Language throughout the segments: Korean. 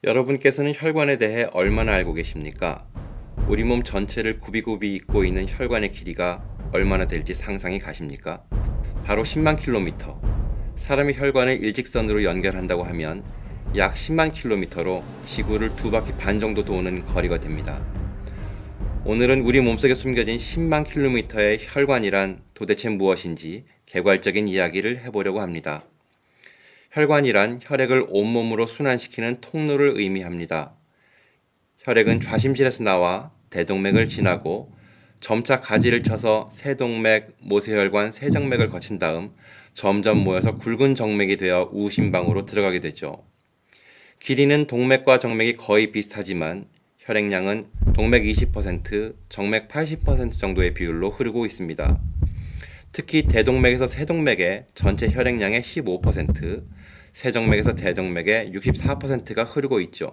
여러분께서는 혈관에 대해 얼마나 알고 계십니까? 우리 몸 전체를 굽이굽이 잇고 있는 혈관의 길이가 얼마나 될지 상상이 가십니까? 바로 10만 킬로미터. 사람의 혈관을 일직선으로 연결한다고 하면 약 10만 킬로미터로 지구를 2바퀴 반 정도 도는 거리가 됩니다. 오늘은 우리 몸속에 숨겨진 10만 킬로미터의 혈관이란 도대체 무엇인지 개괄적인 이야기를 해보려고 합니다. 혈관이란 혈액을 온몸으로 순환시키는 통로를 의미합니다. 혈액은 좌심실에서 나와 대동맥을 지나고 점차 가지를 쳐서 세동맥, 모세혈관, 세정맥을 거친 다음 점점 모여서 굵은 정맥이 되어 우심방으로 들어가게 되죠. 길이는 동맥과 정맥이 거의 비슷하지만 혈액량은 동맥 20%, 정맥 80% 정도의 비율로 흐르고 있습니다. 특히 대동맥에서 세동맥의 전체 혈액량의 15%, 세정맥에서 대정맥의 64%가 흐르고 있죠.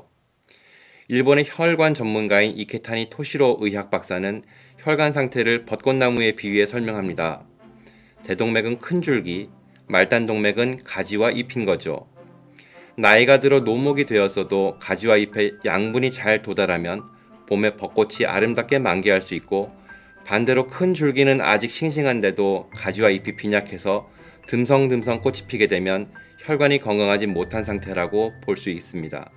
일본의 혈관 전문가인 이케타니 토시로 의학 박사는 혈관 상태를 벚꽃나무에 비유해 설명합니다. 대동맥은 큰 줄기, 말단동맥은 가지와 잎인 거죠. 나이가 들어 노목이 되었어도 가지와 잎에 양분이 잘 도달하면 봄에 벚꽃이 아름답게 만개할 수 있고, 반대로 큰 줄기는 아직 싱싱한데도 가지와 잎이 빈약해서 듬성듬성 꽃이 피게 되면 혈관이 건강하지 못한 상태라고 볼 수 있습니다.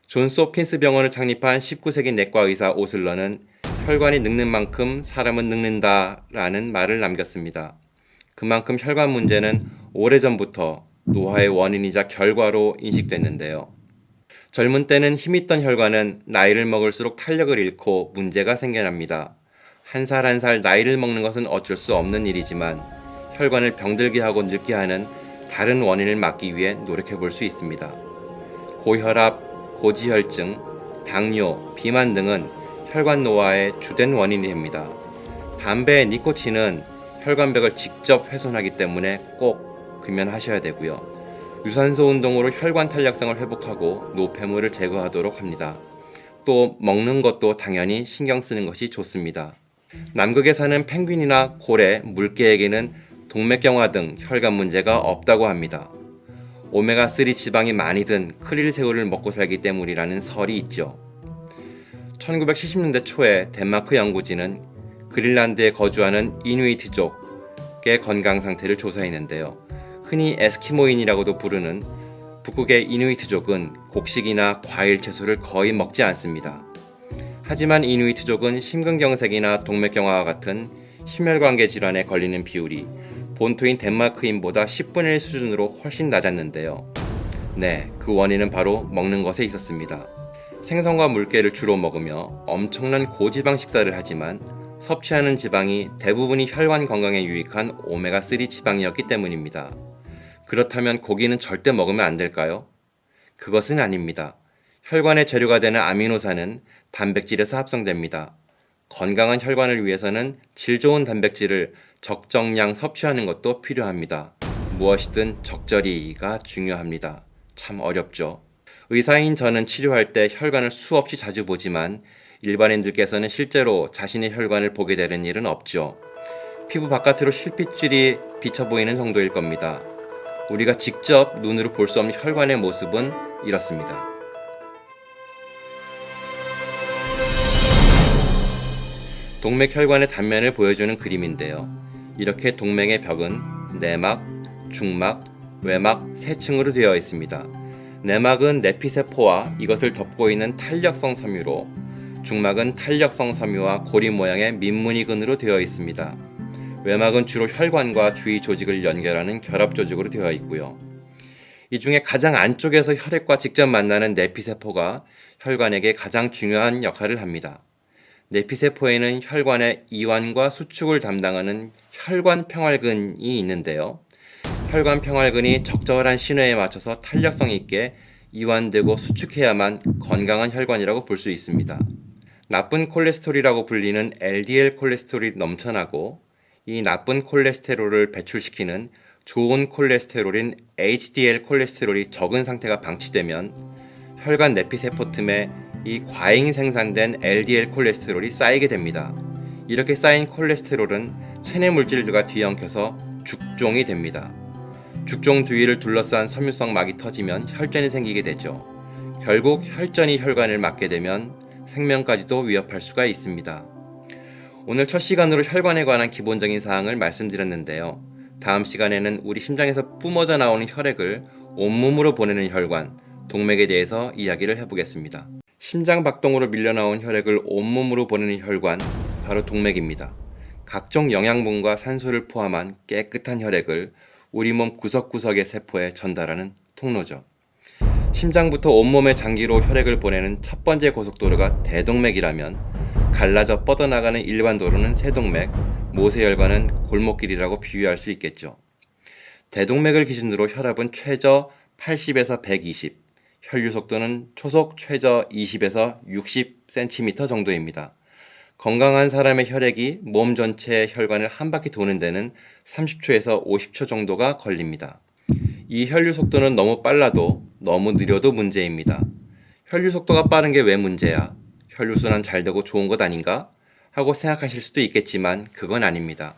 존스 홉킨스 병원을 창립한 19세기 내과 의사 오슬러는 혈관이 늙는 만큼 사람은 늙는다라는 말을 남겼습니다. 그만큼 혈관 문제는 오래전부터 노화의 원인이자 결과로 인식됐는데요. 젊은 때는 힘있던 혈관은 나이를 먹을수록 탄력을 잃고 문제가 생겨납니다. 한 살 한 살 나이를 먹는 것은 어쩔 수 없는 일이지만 혈관을 병들게 하고 늙게 하는 다른 원인을 막기 위해 노력해 볼 수 있습니다. 고혈압, 고지혈증, 당뇨, 비만 등은 혈관 노화의 주된 원인이 됩니다. 담배의 니코틴은 혈관벽을 직접 훼손하기 때문에 꼭 금연하셔야 되고요. 유산소 운동으로 혈관 탄력성을 회복하고 노폐물을 제거하도록 합니다. 또 먹는 것도 당연히 신경 쓰는 것이 좋습니다. 남극에 사는 펭귄이나 고래, 물개에게는 동맥경화 등 혈관 문제가 없다고 합니다. 오메가3 지방이 많이 든 크릴새우를 먹고 살기 때문이라는 설이 있죠. 1970년대 초에 덴마크 연구진은 그린란드에 거주하는 이누이트족의 건강 상태를 조사했는데요. 흔히 에스키모인이라고도 부르는 북극의 이누이트족은 곡식이나 과일, 채소를 거의 먹지 않습니다. 하지만 이누이트족은 심근경색이나 동맥경화와 같은 심혈관계 질환에 걸리는 비율이 본토인 덴마크인보다 10분의 1 수준으로 훨씬 낮았는데요. 네, 그 원인은 바로 먹는 것에 있었습니다. 생선과 물개를 주로 먹으며 엄청난 고지방 식사를 하지만 섭취하는 지방이 대부분이 혈관 건강에 유익한 오메가3 지방이었기 때문입니다. 그렇다면 고기는 절대 먹으면 안 될까요? 그것은 아닙니다. 혈관의 재료가 되는 아미노산은 단백질에서 합성됩니다. 건강한 혈관을 위해서는 질 좋은 단백질을 적정량 섭취하는 것도 필요합니다. 무엇이든 적절히가 중요합니다. 참 어렵죠. 의사인 저는 치료할 때 혈관을 수없이 자주 보지만 일반인들께서는 실제로 자신의 혈관을 보게 되는 일은 없죠. 피부 바깥으로 실핏줄이 비쳐 보이는 정도일 겁니다. 우리가 직접 눈으로 볼 수 없는 혈관의 모습은 이렇습니다. 동맥 혈관의 단면을 보여주는 그림인데요. 이렇게 동맥의 벽은 내막, 중막, 외막 세 층으로 되어 있습니다. 내막은 내피세포와 이것을 덮고 있는 탄력성 섬유로, 중막은 탄력성 섬유와 고리 모양의 민무늬근으로 되어 있습니다. 외막은 주로 혈관과 주위 조직을 연결하는 결합 조직으로 되어 있고요. 이 중에 가장 안쪽에서 혈액과 직접 만나는 내피세포가 혈관에게 가장 중요한 역할을 합니다. 내피세포에는 혈관의 이완과 수축을 담당하는 혈관평활근이 있는데요. 혈관평활근이 적절한 신호에 맞춰서 탄력성 있게 이완되고 수축해야만 건강한 혈관이라고 볼 수 있습니다. 나쁜 콜레스테롤이라고 불리는 LDL 콜레스테롤이 넘쳐나고 이 나쁜 콜레스테롤을 배출시키는 좋은 콜레스테롤인 HDL 콜레스테롤이 적은 상태가 방치되면 혈관 내피세포 틈에 이 과잉 생산된 LDL 콜레스테롤이 쌓이게 됩니다. 이렇게 쌓인 콜레스테롤은 체내 물질들과 뒤엉켜서 죽종이 됩니다. 죽종 주위를 둘러싼 섬유성 막이 터지면 혈전이 생기게 되죠. 결국 혈전이 혈관을 막게 되면 생명까지도 위협할 수가 있습니다. 오늘 첫 시간으로 혈관에 관한 기본적인 사항을 말씀드렸는데요. 다음 시간에는 우리 심장에서 뿜어져 나오는 혈액을 온몸으로 보내는 혈관, 동맥에 대해서 이야기를 해보겠습니다. 심장 박동으로 밀려나온 혈액을 온몸으로 보내는 혈관, 바로 동맥입니다. 각종 영양분과 산소를 포함한 깨끗한 혈액을 우리 몸 구석구석의 세포에 전달하는 통로죠. 심장부터 온몸의 장기로 혈액을 보내는 첫 번째 고속도로가 대동맥이라면 갈라져 뻗어나가는 일반 도로는 세동맥, 모세혈관은 골목길이라고 비유할 수 있겠죠. 대동맥을 기준으로 혈압은 최저 80에서 120, 혈류 속도는 초속 최저 20에서 60cm 정도입니다. 건강한 사람의 혈액이 몸 전체의 혈관을 한 바퀴 도는 데는 30초에서 50초 정도가 걸립니다. 이 혈류 속도는 너무 빨라도 너무 느려도 문제입니다. 혈류 속도가 빠른 게 왜 문제야? 혈류순환 잘 되고 좋은 것 아닌가? 하고 생각하실 수도 있겠지만 그건 아닙니다.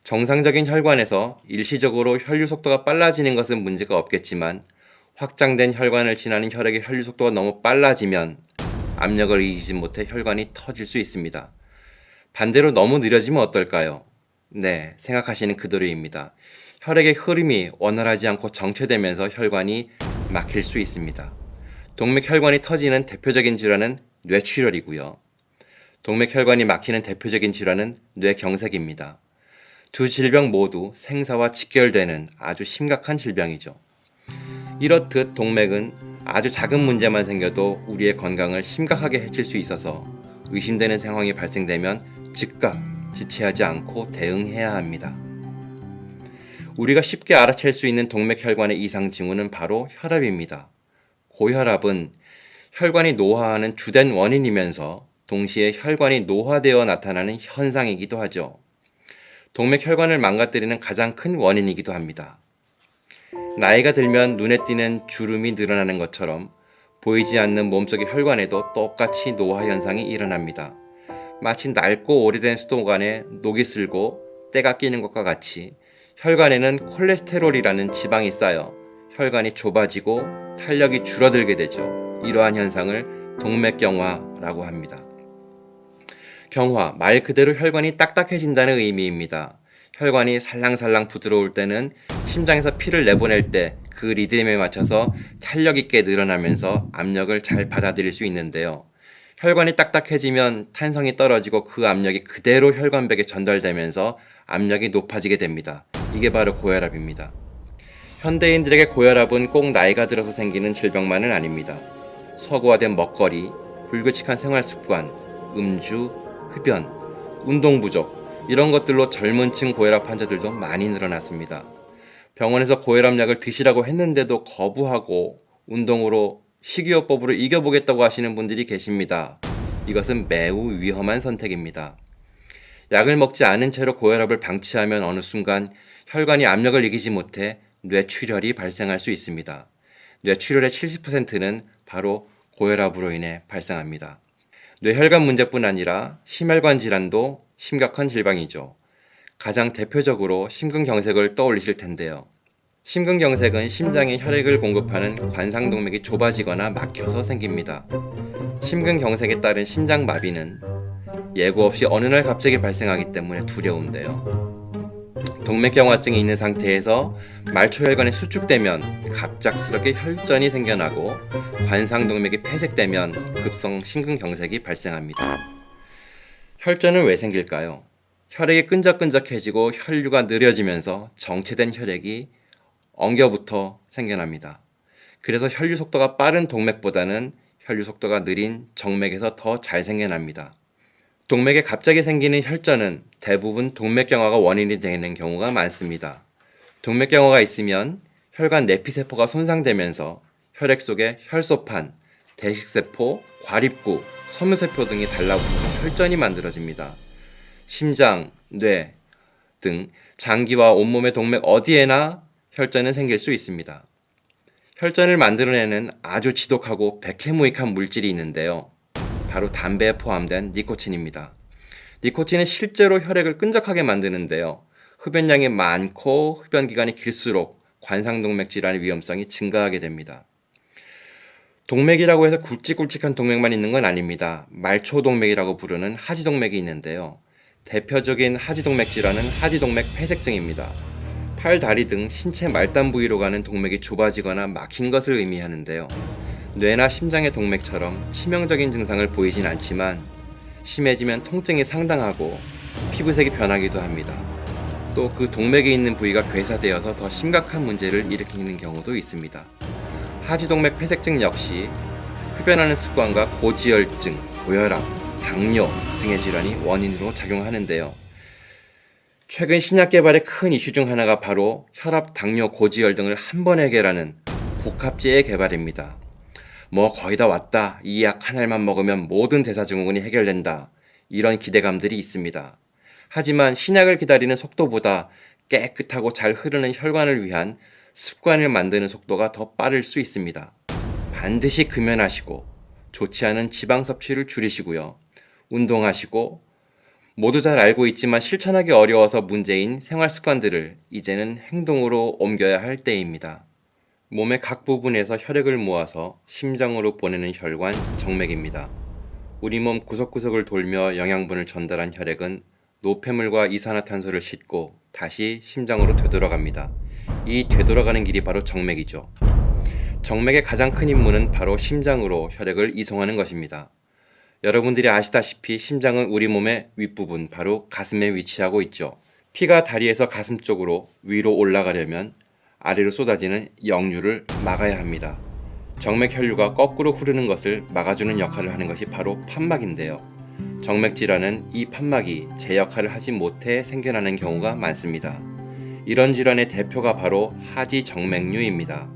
정상적인 혈관에서 일시적으로 혈류 속도가 빨라지는 것은 문제가 없겠지만 확장된 혈관을 지나는 혈액의 혈류 속도가 너무 빨라지면 압력을 이기지 못해 혈관이 터질 수 있습니다. 반대로 너무 느려지면 어떨까요? 네, 생각하시는 그대로입니다. 혈액의 흐름이 원활하지 않고 정체되면서 혈관이 막힐 수 있습니다. 동맥혈관이 터지는 대표적인 질환은 뇌출혈이고요. 동맥혈관이 막히는 대표적인 질환은 뇌경색입니다. 두 질병 모두 생사와 직결되는 아주 심각한 질병이죠. 이렇듯 동맥은 아주 작은 문제만 생겨도 우리의 건강을 심각하게 해칠 수 있어서 의심되는 상황이 발생되면 즉각 지체하지 않고 대응해야 합니다. 우리가 쉽게 알아챌 수 있는 동맥혈관의 이상 징후는 바로 혈압입니다. 고혈압은 혈관이 노화하는 주된 원인이면서 동시에 혈관이 노화되어 나타나는 현상이기도 하죠. 동맥혈관을 망가뜨리는 가장 큰 원인이기도 합니다. 나이가 들면 눈에 띄는 주름이 늘어나는 것처럼 보이지 않는 몸속의 혈관에도 똑같이 노화 현상이 일어납니다. 마치 낡고 오래된 수도관에 녹이 슬고 때가 끼는 것과 같이 혈관에는 콜레스테롤이라는 지방이 쌓여 혈관이 좁아지고 탄력이 줄어들게 되죠. 이러한 현상을 동맥경화라고 합니다. 경화, 말 그대로 혈관이 딱딱해진다는 의미입니다. 혈관이 살랑살랑 부드러울 때는 심장에서 피를 내보낼 때 그 리듬에 맞춰서 탄력 있게 늘어나면서 압력을 잘 받아들일 수 있는데요. 혈관이 딱딱해지면 탄성이 떨어지고 그 압력이 그대로 혈관벽에 전달되면서 압력이 높아지게 됩니다. 이게 바로 고혈압입니다. 현대인들에게 고혈압은 꼭 나이가 들어서 생기는 질병만은 아닙니다. 서구화된 먹거리, 불규칙한 생활 습관, 음주, 흡연, 운동 부족 이런 것들로 젊은 층 고혈압 환자들도 많이 늘어났습니다. 병원에서 고혈압약을 드시라고 했는데도 거부하고 운동으로 식이요법으로 이겨보겠다고 하시는 분들이 계십니다. 이것은 매우 위험한 선택입니다. 약을 먹지 않은 채로 고혈압을 방치하면 어느 순간 혈관이 압력을 이기지 못해 뇌출혈이 발생할 수 있습니다. 뇌출혈의 70%는 바로 고혈압으로 인해 발생합니다. 뇌혈관 문제뿐 아니라 심혈관 질환도 심각한 질병이죠. 가장 대표적으로 심근경색을 떠올리실 텐데요. 심근경색은 심장에 혈액을 공급하는 관상동맥이 좁아지거나 막혀서 생깁니다. 심근경색에 따른 심장마비는 예고 없이 어느 날 갑자기 발생하기 때문에 두려운데요. 동맥경화증이 있는 상태에서 말초혈관이 수축되면 갑작스럽게 혈전이 생겨나고 관상동맥이 폐색되면 급성 심근경색이 발생합니다. 혈전은 왜 생길까요? 혈액이 끈적끈적해지고 혈류가 느려지면서 정체된 혈액이 엉겨붙어 생겨납니다. 그래서 혈류 속도가 빠른 동맥보다는 혈류 속도가 느린 정맥에서 더 잘 생겨납니다. 동맥에 갑자기 생기는 혈전은 대부분 동맥경화가 원인이 되는 경우가 많습니다. 동맥경화가 있으면 혈관 내피세포가 손상되면서 혈액 속에 혈소판, 대식세포, 과립구, 섬유세포 등이 달라붙어서 혈전이 만들어집니다. 심장, 뇌 등 장기와 온몸의 동맥 어디에나 혈전은 생길 수 있습니다. 혈전을 만들어내는 아주 지독하고 백해무익한 물질이 있는데요. 바로 담배에 포함된 니코틴입니다. 니코틴은 실제로 혈액을 끈적하게 만드는데요. 흡연량이 많고 흡연기간이 길수록 관상동맥 질환의 위험성이 증가하게 됩니다. 동맥이라고 해서 굵직굵직한 동맥만 있는 건 아닙니다. 말초동맥이라고 부르는 하지동맥이 있는데요. 대표적인 하지동맥 질환은 하지동맥 폐색증입니다. 팔, 다리 등 신체 말단 부위로 가는 동맥이 좁아지거나 막힌 것을 의미하는데요. 뇌나 심장의 동맥처럼 치명적인 증상을 보이진 않지만 심해지면 통증이 상당하고 피부색이 변하기도 합니다. 또 그 동맥에 있는 부위가 괴사되어서 더 심각한 문제를 일으키는 경우도 있습니다. 하지동맥 폐색증 역시 흡연하는 습관과 고지혈증, 고혈압, 당뇨 등의 질환이 원인으로 작용하는데요. 최근 신약 개발의 큰 이슈 중 하나가 바로 혈압, 당뇨, 고지혈 등을 한 번에 해결하는 복합제의 개발입니다. 뭐 거의 다 왔다. 이 약 한 알만 먹으면 모든 대사증후군이 해결된다. 이런 기대감들이 있습니다. 하지만 신약을 기다리는 속도보다 깨끗하고 잘 흐르는 혈관을 위한 습관을 만드는 속도가 더 빠를 수 있습니다. 반드시 금연하시고 좋지 않은 지방 섭취를 줄이시고요. 운동하시고 모두 잘 알고 있지만 실천하기 어려워서 문제인 생활 습관들을 이제는 행동으로 옮겨야 할 때입니다. 몸의 각 부분에서 혈액을 모아서 심장으로 보내는 혈관, 정맥입니다. 우리 몸 구석구석을 돌며 영양분을 전달한 혈액은 노폐물과 이산화탄소를 싣고 다시 심장으로 되돌아갑니다. 이 되돌아가는 길이 바로 정맥이죠. 정맥의 가장 큰 임무는 바로 심장으로 혈액을 이송하는 것입니다. 여러분들이 아시다시피 심장은 우리 몸의 윗부분, 바로 가슴에 위치하고 있죠. 피가 다리에서 가슴 쪽으로 위로 올라가려면 아래로 쏟아지는 역류를 막아야 합니다. 정맥 혈류가 거꾸로 흐르는 것을 막아주는 역할을 하는 것이 바로 판막인데요. 정맥 질환은 이 판막이 제 역할을 하지 못해 생겨나는 경우가 많습니다. 이런 질환의 대표가 바로 하지정맥류입니다.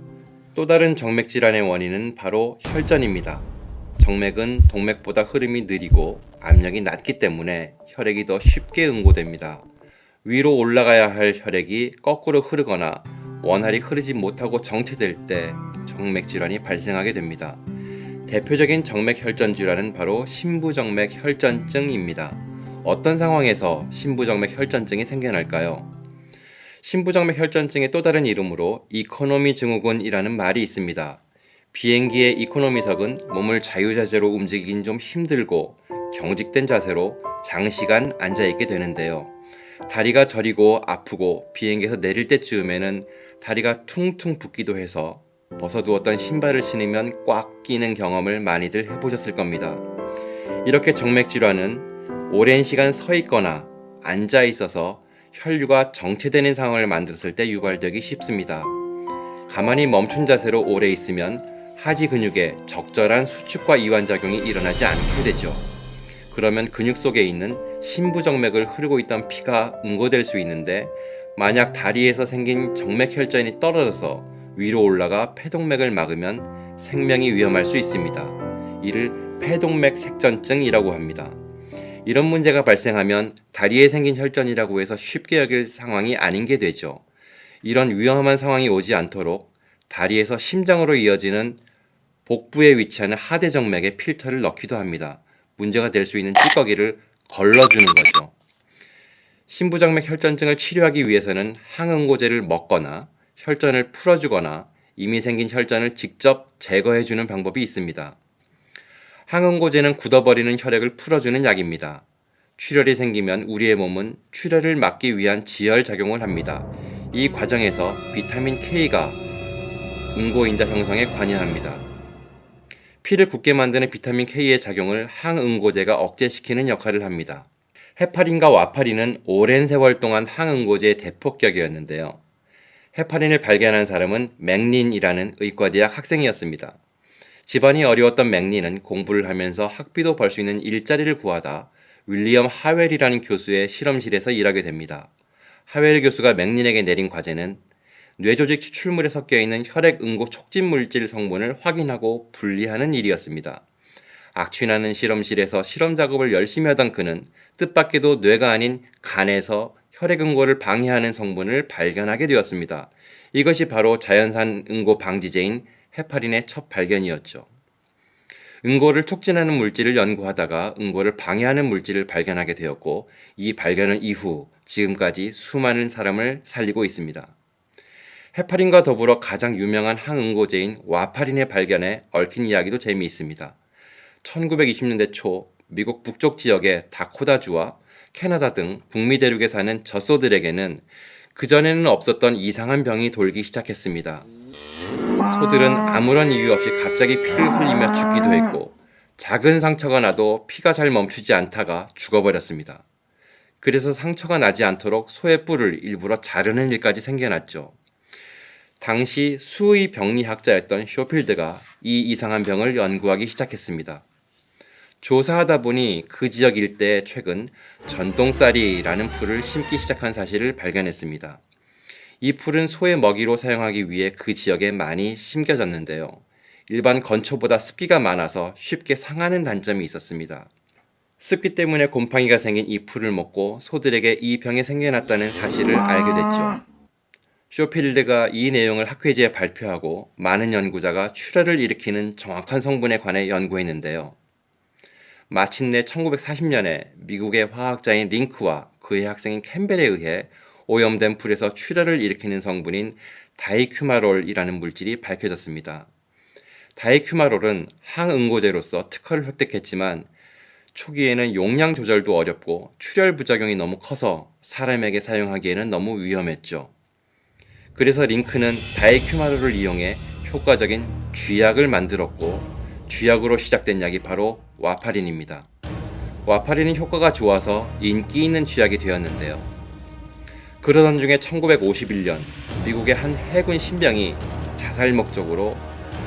또 다른 정맥 질환의 원인은 바로 혈전입니다. 정맥은 동맥보다 흐름이 느리고 압력이 낮기 때문에 혈액이 더 쉽게 응고됩니다. 위로 올라가야 할 혈액이 거꾸로 흐르거나 원활히 흐르지 못하고 정체될 때 정맥 질환이 발생하게 됩니다. 대표적인 정맥 혈전 질환은 바로 심부정맥 혈전증입니다. 어떤 상황에서 심부정맥 혈전증이 생겨날까요? 심부정맥 혈전증의 또 다른 이름으로 이코노미 증후군이라는 말이 있습니다. 비행기의 이코노미석은 몸을 자유자재로 움직이긴 좀 힘들고 경직된 자세로 장시간 앉아있게 되는데요. 다리가 저리고 아프고 비행기에서 내릴 때쯤에는 다리가 퉁퉁 붓기도 해서 벗어두었던 신발을 신으면 꽉 끼는 경험을 많이들 해보셨을 겁니다. 이렇게 정맥 질환은 오랜 시간 서 있거나 앉아 있어서 혈류가 정체되는 상황을 만들었을 때 유발되기 쉽습니다. 가만히 멈춘 자세로 오래 있으면 하지 근육에 적절한 수축과 이완작용이 일어나지 않게 되죠. 그러면 근육 속에 있는 심부정맥을 흐르고 있던 피가 응고될 수 있는데 만약 다리에서 생긴 정맥 혈전이 떨어져서 위로 올라가 폐동맥을 막으면 생명이 위험할 수 있습니다. 이를 폐동맥 색전증이라고 합니다. 이런 문제가 발생하면 다리에 생긴 혈전이라고 해서 쉽게 여길 상황이 아닌 게 되죠. 이런 위험한 상황이 오지 않도록 다리에서 심장으로 이어지는 복부에 위치하는 하대정맥에 필터를 넣기도 합니다. 문제가 될 수 있는 찌꺼기를 걸러주는 거죠. 심부정맥 혈전증을 치료하기 위해서는 항응고제를 먹거나 혈전을 풀어주거나 이미 생긴 혈전을 직접 제거해주는 방법이 있습니다. 항응고제는 굳어버리는 혈액을 풀어주는 약입니다. 출혈이 생기면 우리의 몸은 출혈을 막기 위한 지혈 작용을 합니다. 이 과정에서 비타민 K가 응고인자 형성에 관여합니다. 피를 굳게 만드는 비타민 K의 작용을 항응고제가 억제시키는 역할을 합니다. 헤파린과 와파린은 오랜 세월 동안 항응고제의 대폭격이었는데요. 헤파린을 발견한 사람은 맥린이라는 의과대학 학생이었습니다. 집안이 어려웠던 맥린은 공부를 하면서 학비도 벌 수 있는 일자리를 구하다 윌리엄 하웰이라는 교수의 실험실에서 일하게 됩니다. 하웰 교수가 맥린에게 내린 과제는 뇌조직 추출물에 섞여있는 혈액 응고 촉진 물질 성분을 확인하고 분리하는 일이었습니다. 악취나는 실험실에서 실험 작업을 열심히 하던 그는 뜻밖에도 뇌가 아닌 간에서 혈액 응고를 방해하는 성분을 발견하게 되었습니다. 이것이 바로 자연산 응고 방지제인 헤파린의 첫 발견이었죠. 응고를 촉진하는 물질을 연구하다가 응고를 방해하는 물질을 발견하게 되었고 이 발견을 이후 지금까지 수많은 사람을 살리고 있습니다. 헤파린과 더불어 가장 유명한 항응고제인 와파린의 발견에 얽힌 이야기도 재미있습니다. 1920년대 초 미국 북쪽 지역의 다코다주와 캐나다 등 북미 대륙에 사는 젖소들에게는 그전에는 없었던 이상한 병이 돌기 시작했습니다. 소들은 아무런 이유 없이 갑자기 피를 흘리며 죽기도 했고 작은 상처가 나도 피가 잘 멈추지 않다가 죽어버렸습니다. 그래서 상처가 나지 않도록 소의 뿔을 일부러 자르는 일까지 생겨났죠. 당시 수의 병리학자였던 쇼필드가 이 이상한 병을 연구하기 시작했습니다. 조사하다 보니 그 지역 일대에 최근 전동쌀이라는 풀을 심기 시작한 사실을 발견했습니다. 이 풀은 소의 먹이로 사용하기 위해 그 지역에 많이 심겨졌는데요. 일반 건초보다 습기가 많아서 쉽게 상하는 단점이 있었습니다. 습기 때문에 곰팡이가 생긴 이 풀을 먹고 소들에게 이 병이 생겨났다는 사실을 알게 됐죠. 쇼필드가 이 내용을 학회지에 발표하고 많은 연구자가 출혈을 일으키는 정확한 성분에 관해 연구했는데요. 마침내 1940년에 미국의 화학자인 링크와 그의 학생인 캠벨에 의해 오염된 풀에서 출혈을 일으키는 성분인 다이큐마롤이라는 물질이 밝혀졌습니다. 다이큐마롤은 항응고제로서 특허를 획득했지만 초기에는 용량 조절도 어렵고 출혈 부작용이 너무 커서 사람에게 사용하기에는 너무 위험했죠. 그래서 링크는 다이큐마롤을 이용해 효과적인 쥐약을 만들었고 쥐약으로 시작된 약이 바로 와파린입니다. 와파린은 효과가 좋아서 인기 있는 쥐약이 되었는데요. 그러던 중에 1951년 미국의 한 해군 신병이 자살 목적으로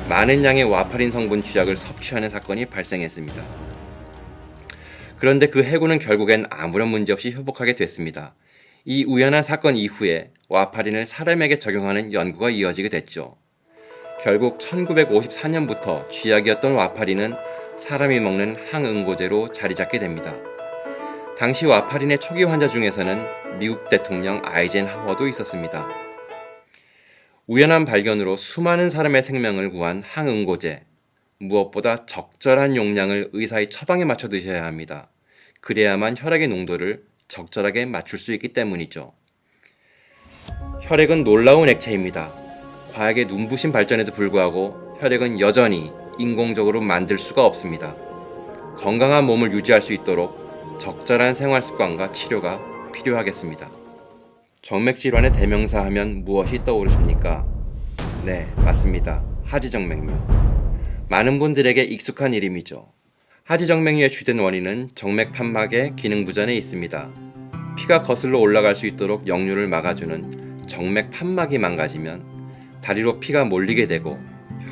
많은 양의 와파린 성분 쥐약을 섭취하는 사건이 발생했습니다. 그런데 그 해군은 결국엔 아무런 문제 없이 회복하게 됐습니다. 이 우연한 사건 이후에 와파린을 사람에게 적용하는 연구가 이어지게 됐죠. 결국 1954년부터 쥐약이었던 와파린은 사람이 먹는 항응고제로 자리 잡게 됩니다. 당시 와파린의 초기 환자 중에서는 미국 대통령 아이젠하워도 있었습니다. 우연한 발견으로 수많은 사람의 생명을 구한 항응고제. 무엇보다 적절한 용량을 의사의 처방에 맞춰 드셔야 합니다. 그래야만 혈액의 농도를 적절하게 맞출 수 있기 때문이죠. 혈액은 놀라운 액체입니다. 과학의 눈부신 발전에도 불구하고 혈액은 여전히 인공적으로 만들 수가 없습니다. 건강한 몸을 유지할 수 있도록 적절한 생활 습관과 치료가 필요하겠습니다. 정맥질환의 대명사 하면 무엇이 떠오르십니까? 네, 맞습니다. 하지정맥류. 많은 분들에게 익숙한 이름이죠. 하지정맥류의 주된 원인은 정맥 판막의 기능 부전에 있습니다. 피가 거슬러 올라갈 수 있도록 역류를 막아주는 정맥 판막이 망가지면 다리로 피가 몰리게 되고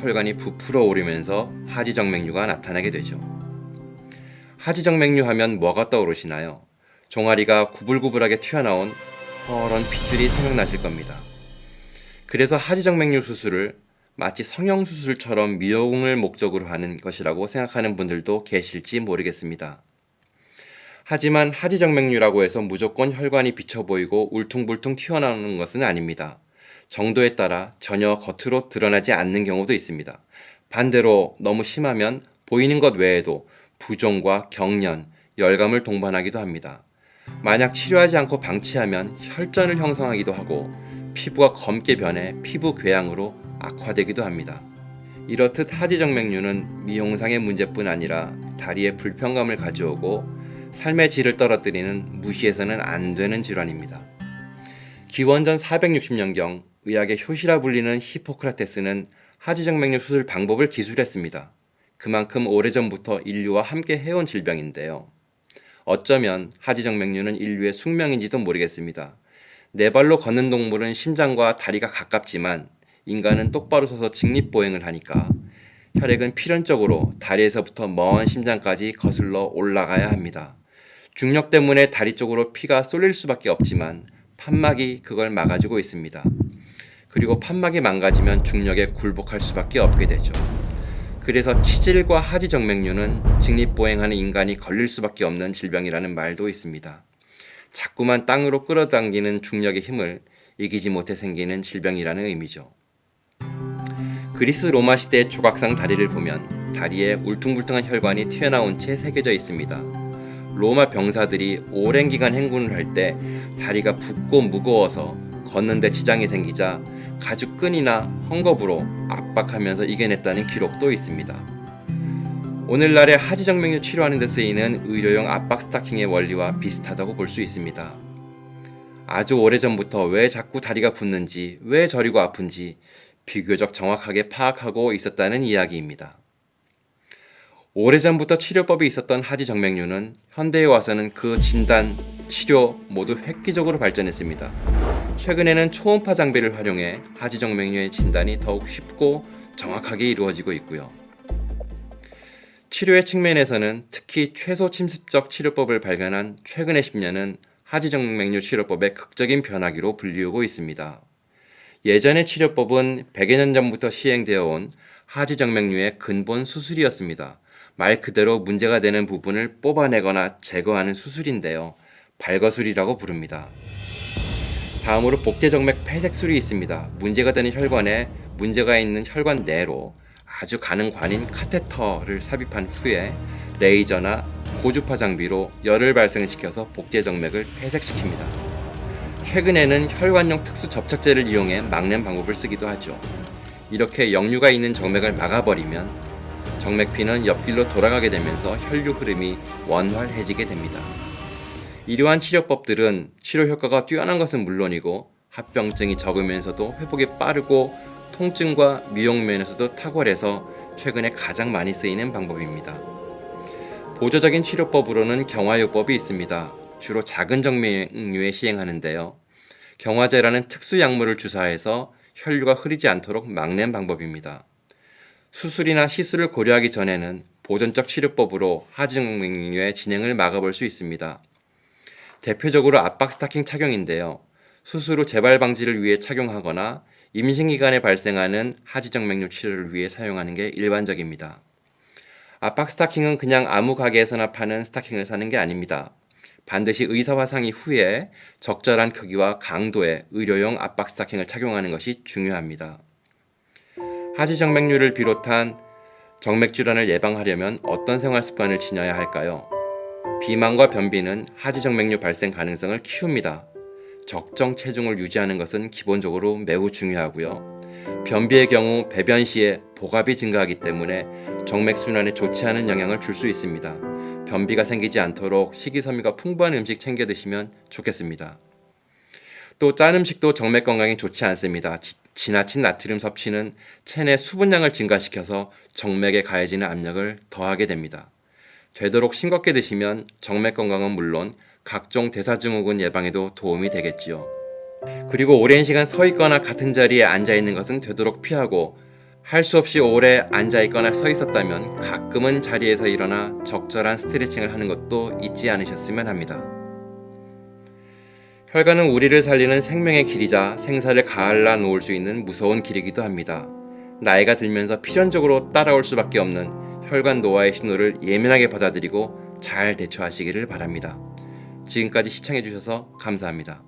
혈관이 부풀어 오르면서 하지정맥류가 나타나게 되죠. 하지정맥류 하면 뭐가 떠오르시나요? 종아리가 구불구불하게 튀어나온 허런 핏줄이 생각나실 겁니다. 그래서 하지정맥류 수술을 마치 성형수술처럼 미용을 목적으로 하는 것이라고 생각하는 분들도 계실지 모르겠습니다. 하지만 하지정맥류라고 해서 무조건 혈관이 비쳐 보이고 울퉁불퉁 튀어나오는 것은 아닙니다. 정도에 따라 전혀 겉으로 드러나지 않는 경우도 있습니다. 반대로 너무 심하면 보이는 것 외에도 부종과 경련, 열감을 동반하기도 합니다. 만약 치료하지 않고 방치하면 혈전을 형성하기도 하고 피부가 검게 변해 피부 궤양으로 악화되기도 합니다. 이렇듯 하지정맥류는 미용상의 문제뿐 아니라 다리에 불편감을 가져오고 삶의 질을 떨어뜨리는 무시해서는 안 되는 질환입니다. 기원전 460년경 의학의 효시라 불리는 히포크라테스는 하지정맥류 수술 방법을 기술했습니다. 그만큼 오래전부터 인류와 함께 해온 질병인데요. 어쩌면 하지정맥류는 인류의 숙명인지도 모르겠습니다. 네 발로 걷는 동물은 심장과 다리가 가깝지만 인간은 똑바로 서서 직립보행을 하니까 혈액은 필연적으로 다리에서부터 먼 심장까지 거슬러 올라가야 합니다. 중력 때문에 다리 쪽으로 피가 쏠릴 수밖에 없지만 판막이 그걸 막아주고 있습니다. 그리고 판막이 망가지면 중력에 굴복할 수밖에 없게 되죠. 그래서 치질과 하지정맥류는 직립보행하는 인간이 걸릴 수밖에 없는 질병이라는 말도 있습니다. 자꾸만 땅으로 끌어당기는 중력의 힘을 이기지 못해 생기는 질병이라는 의미죠. 그리스 로마 시대의 조각상 다리를 보면 다리에 울퉁불퉁한 혈관이 튀어나온 채 새겨져 있습니다. 로마 병사들이 오랜 기간 행군을 할 때 다리가 붓고 무거워서 걷는데 지장이 생기자 가죽끈이나 헝겊으로 압박하면서 이겨냈다는 기록도 있습니다. 오늘날의 하지정맥류 치료하는 데 쓰이는 의료용 압박 스타킹의 원리와 비슷하다고 볼 수 있습니다. 아주 오래전부터 왜 자꾸 다리가 붓는지, 왜 저리고 아픈지 비교적 정확하게 파악하고 있었다는 이야기입니다. 오래전부터 치료법이 있었던 하지정맥류는 현대에 와서는 그 진단, 치료 모두 획기적으로 발전했습니다. 최근에는 초음파 장비를 활용해 하지정맥류의 진단이 더욱 쉽고 정확하게 이루어지고 있고요. 치료의 측면에서는 특히 최소 침습적 치료법을 발견한 최근의 10년은 하지정맥류 치료법의 극적인 변화기로 불리우고 있습니다. 예전의 치료법은 100여 년 전부터 시행되어 온 하지정맥류의 근본 수술이었습니다. 말 그대로 문제가 되는 부분을 뽑아내거나 제거하는 수술인데요. 발거술이라고 부릅니다. 다음으로 복제정맥 폐색술이 있습니다. 문제가 되는 혈관에 문제가 있는 혈관 내로 아주 가는 관인 카테터를 삽입한 후에 레이저나 고주파 장비로 열을 발생시켜서 복제정맥을 폐색시킵니다. 최근에는 혈관용 특수 접착제를 이용해 막는 방법을 쓰기도 하죠. 이렇게 역류가 있는 정맥을 막아버리면 정맥피는 옆길로 돌아가게 되면서 혈류 흐름이 원활해지게 됩니다. 이러한 치료법들은 치료 효과가 뛰어난 것은 물론이고 합병증이 적으면서도 회복이 빠르고 통증과 미용 면에서도 탁월해서 최근에 가장 많이 쓰이는 방법입니다. 보조적인 치료법으로는 경화요법이 있습니다. 주로 작은 정맥류에 시행하는데요. 경화제라는 특수 약물을 주사해서 혈류가 흐르지 않도록 막는 방법입니다. 수술이나 시술을 고려하기 전에는 보존적 치료법으로 하지정맥류의 진행을 막아볼 수 있습니다. 대표적으로 압박 스타킹 착용인데요. 수술 후 재발 방지를 위해 착용하거나 임신기간에 발생하는 하지정맥류 치료를 위해 사용하는 게 일반적입니다. 압박 스타킹은 그냥 아무 가게에서나 파는 스타킹을 사는 게 아닙니다. 반드시 의사와 상의 후에 적절한 크기와 강도의 의료용 압박 스타킹을 착용하는 것이 중요합니다. 하지정맥류를 비롯한 정맥질환을 예방하려면 어떤 생활 습관을 지녀야 할까요? 비만과 변비는 하지정맥류 발생 가능성을 키웁니다. 적정 체중을 유지하는 것은 기본적으로 매우 중요하고요. 변비의 경우 배변 시에 복압이 증가하기 때문에 정맥순환에 좋지 않은 영향을 줄 수 있습니다. 변비가 생기지 않도록 식이섬유가 풍부한 음식 챙겨 드시면 좋겠습니다. 또 짠 음식도 정맥 건강에 좋지 않습니다. 지나친 나트륨 섭취는 체내 수분량을 증가시켜서 정맥에 가해지는 압력을 더하게 됩니다. 되도록 싱겁게 드시면 정맥 건강은 물론 각종 대사증후군 예방에도 도움이 되겠지요. 그리고 오랜 시간 서 있거나 같은 자리에 앉아 있는 것은 되도록 피하고 할 수 없이 오래 앉아 있거나 서 있었다면 가끔은 자리에서 일어나 적절한 스트레칭을 하는 것도 잊지 않으셨으면 합니다. 혈관은 우리를 살리는 생명의 길이자 생사를 갈라 놓을 수 있는 무서운 길이기도 합니다. 나이가 들면서 필연적으로 따라올 수밖에 없는 혈관 노화의 신호를 예민하게 받아들이고 잘 대처하시기를 바랍니다. 지금까지 시청해주셔서 감사합니다.